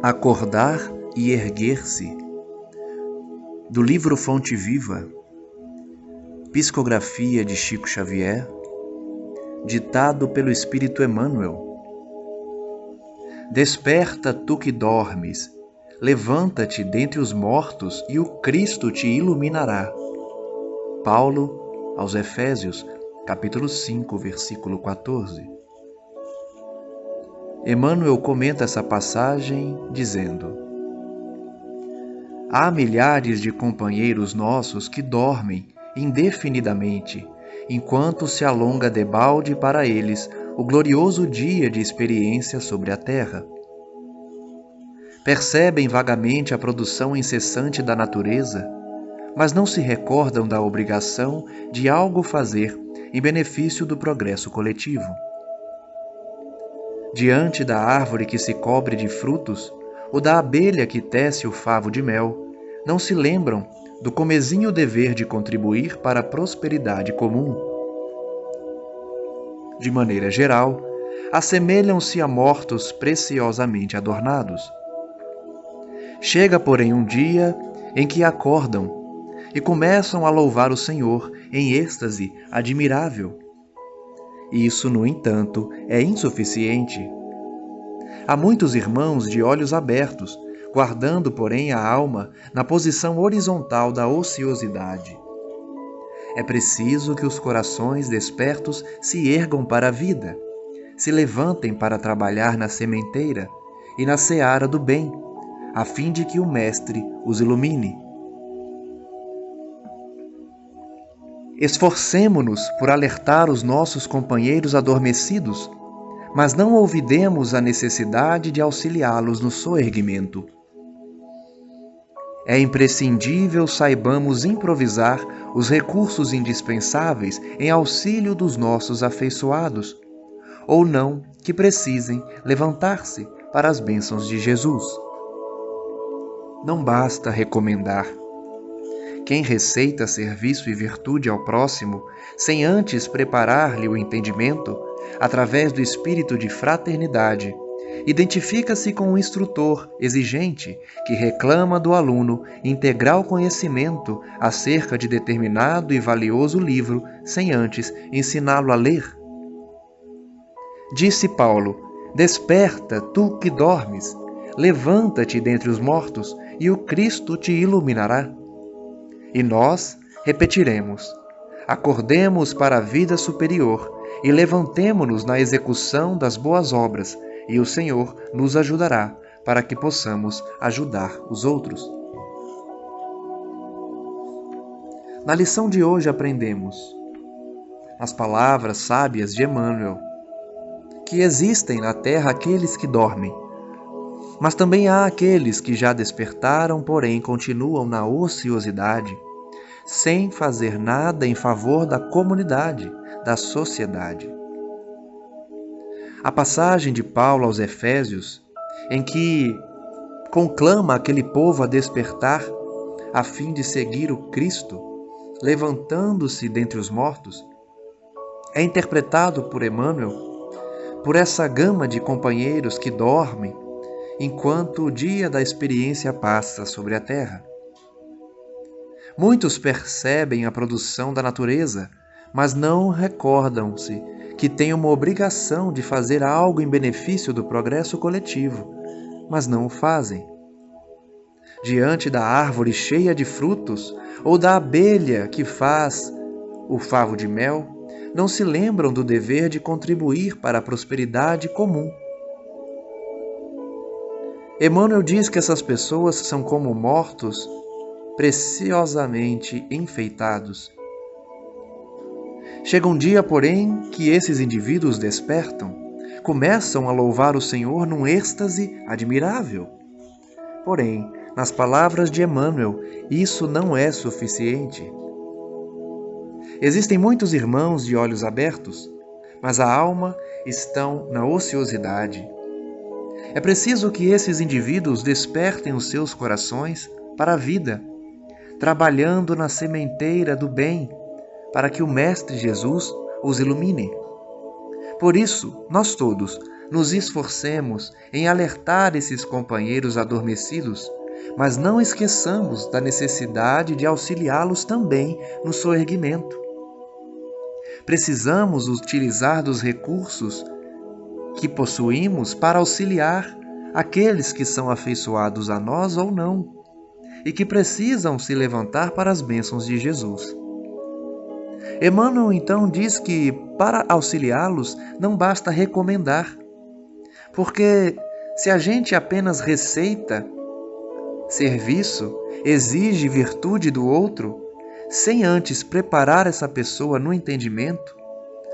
Acordar e erguer-se. Do livro Fonte Viva, psicografia de Chico Xavier, ditado pelo Espírito Emmanuel. Desperta, tu que dormes, levanta-te dentre os mortos e o Cristo te iluminará. Paulo aos Efésios, capítulo 5, versículo 14. Emmanuel comenta essa passagem dizendo: há milhares de companheiros nossos que dormem indefinidamente, enquanto se alonga debalde para eles o glorioso dia de experiência sobre a terra. Percebem vagamente a produção incessante da natureza, mas não se recordam da obrigação de algo fazer em benefício do progresso coletivo. Diante da árvore que se cobre de frutos, ou da abelha que tece o favo de mel, não se lembram do comezinho dever de contribuir para a prosperidade comum. De maneira geral, assemelham-se a mortos preciosamente adornados. Chega, porém, um dia em que acordam e começam a louvar o Senhor em êxtase admirável. Isso, no entanto, é insuficiente. Há muitos irmãos de olhos abertos, guardando, porém, a alma na posição horizontal da ociosidade. É preciso que os corações despertos se ergam para a vida, se levantem para trabalhar na sementeira e na seara do bem, a fim de que o Mestre os ilumine. Esforcemo-nos por alertar os nossos companheiros adormecidos, mas não olvidemos a necessidade de auxiliá-los no soerguimento. É imprescindível saibamos improvisar os recursos indispensáveis em auxílio dos nossos afeiçoados, ou não que precisem levantar-se para as bênçãos de Jesus. Não basta recomendar. Quem receita serviço e virtude ao próximo, sem antes preparar-lhe o entendimento, através do espírito de fraternidade, identifica-se com um instrutor exigente que reclama do aluno integral conhecimento acerca de determinado e valioso livro, sem antes ensiná-lo a ler. Disse Paulo: desperta, tu que dormes, levanta-te dentre os mortos e o Cristo te iluminará. E nós repetiremos: acordemos para a vida superior e levantemo-nos na execução das boas obras, e o Senhor nos ajudará para que possamos ajudar os outros. Na lição de hoje aprendemos as palavras sábias de Emmanuel, que existem na terra aqueles que dormem, mas também há aqueles que já despertaram, porém continuam na ociosidade, sem fazer nada em favor da comunidade, da sociedade. A passagem de Paulo aos Efésios, em que conclama aquele povo a despertar a fim de seguir o Cristo, levantando-se dentre os mortos, é interpretado por Emmanuel por essa gama de companheiros que dormem enquanto o dia da experiência passa sobre a terra. Muitos percebem a produção da natureza, mas não recordam-se que têm uma obrigação de fazer algo em benefício do progresso coletivo, mas não o fazem. Diante da árvore cheia de frutos, ou da abelha que faz o favo de mel, não se lembram do dever de contribuir para a prosperidade comum. Emmanuel diz que essas pessoas são como mortos preciosamente enfeitados. Chega um dia, porém, que esses indivíduos despertam, começam a louvar o Senhor num êxtase admirável. Porém, nas palavras de Emmanuel, isso não é suficiente. Existem muitos irmãos de olhos abertos, mas a alma estão na ociosidade. É preciso que esses indivíduos despertem os seus corações para a vida, trabalhando na sementeira do bem, para que o Mestre Jesus os ilumine. Por isso, nós todos nos esforcemos em alertar esses companheiros adormecidos, mas não esqueçamos da necessidade de auxiliá-los também no soerguimento. Precisamos utilizar dos recursos que possuímos para auxiliar aqueles que são afeiçoados a nós ou não, e que precisam se levantar para as bênçãos de Jesus. Emmanuel então diz que para auxiliá-los não basta recomendar, porque se a gente apenas receita serviço, exige virtude do outro, sem antes preparar essa pessoa no entendimento,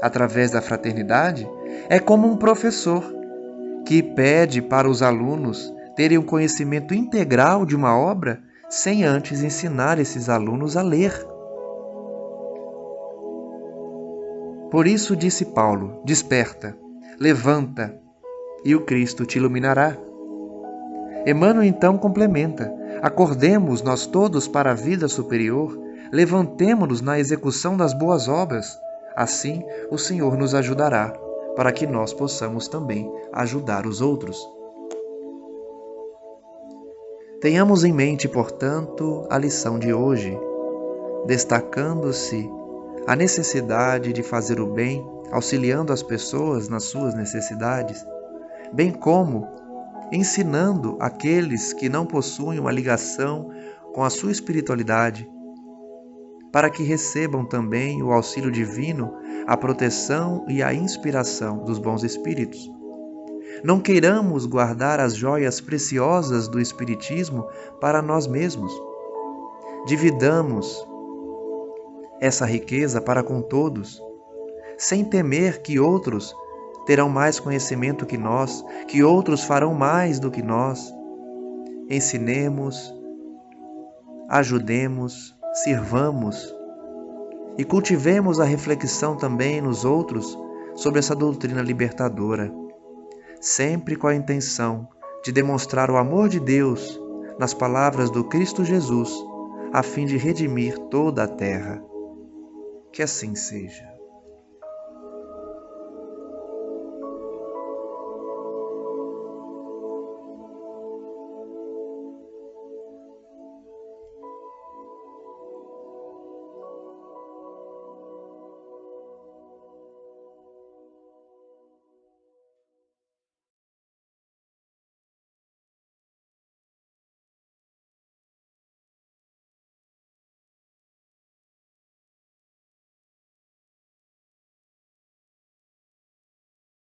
através da fraternidade, é como um professor que pede para os alunos terem um conhecimento integral de uma obra sem antes ensinar esses alunos a ler. Por isso disse Paulo: desperta, levanta, e o Cristo te iluminará. Emmanuel então complementa: acordemos nós todos para a vida superior, levantemo-nos na execução das boas obras, assim o Senhor nos ajudará, para que nós possamos também ajudar os outros. Tenhamos em mente, portanto, a lição de hoje, destacando-se a necessidade de fazer o bem, auxiliando as pessoas nas suas necessidades, bem como ensinando aqueles que não possuem uma ligação com a sua espiritualidade, para que recebam também o auxílio divino, a proteção e a inspiração dos bons espíritos. Não queiramos guardar as joias preciosas do Espiritismo para nós mesmos. Dividamos essa riqueza para com todos, sem temer que outros terão mais conhecimento que nós, que outros farão mais do que nós. Ensinemos, ajudemos, sirvamos e cultivemos a reflexão também nos outros sobre essa doutrina libertadora, sempre com a intenção de demonstrar o amor de Deus nas palavras do Cristo Jesus, a fim de redimir toda a terra. Que assim seja.